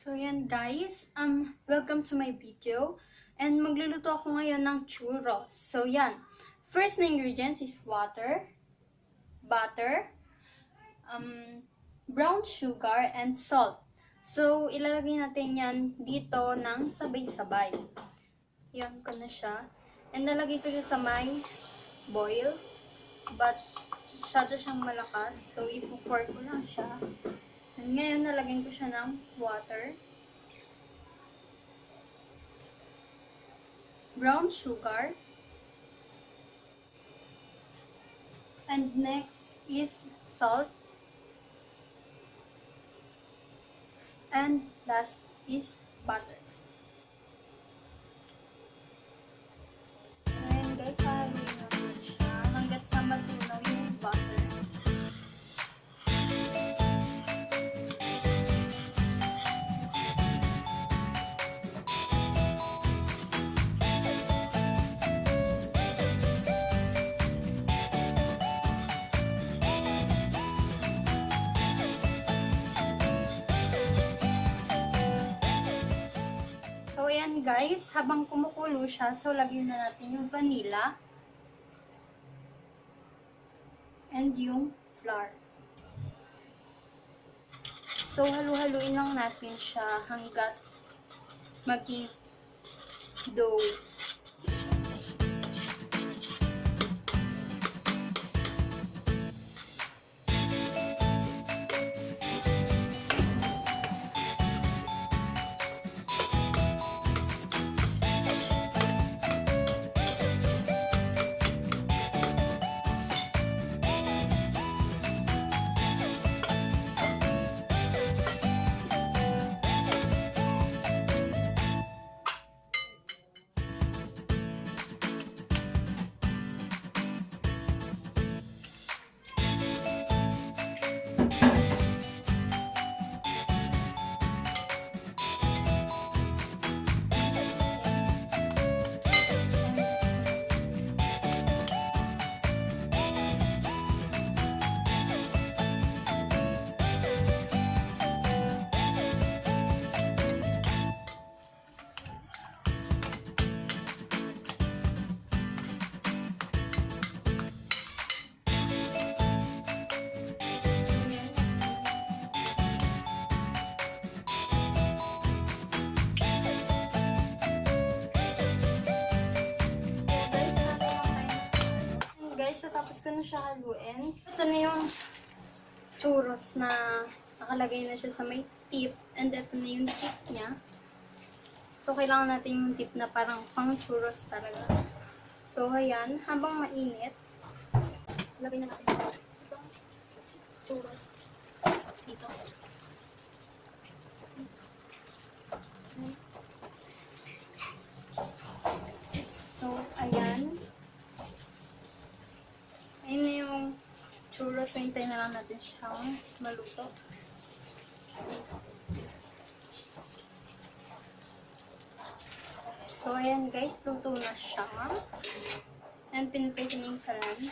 So yan guys, welcome to my video. And magluluto ako ngayon ng churros. So yan, first na ingredients is water, butter, brown sugar, and salt. So ilalagay natin yan dito ng sabay-sabay. Yan ko na siya. And nalagay ko siya sa may boil. But masyado siyang malakas. So ipo-pour ko lang siya. And ngayon, nalagyan ko siya ng water, brown sugar, and next is salt, and last is butter. And guys, haluin natin siya hanggat sa matunaw yung butter. So, ayan guys, habang kumukulo siya, so lagyan na natin yung vanilla and yung flour. So, halu-haluin lang natin siya hanggat maging dough. Guys, natapos ko na siya haluin. Ito na yung churros na nakalagay na siya sa may tip. And ito na yung tip niya. So, kailangan natin yung tip na parang pang churros talaga. So, ayan. Habang mainit, lagay na natin itong churros dito. So, ayan. Ayun na yung churros. So, hintayin na lang natin siyang maluto. So, ayan guys. Luto na siya. And pinatay ko na yung kalan.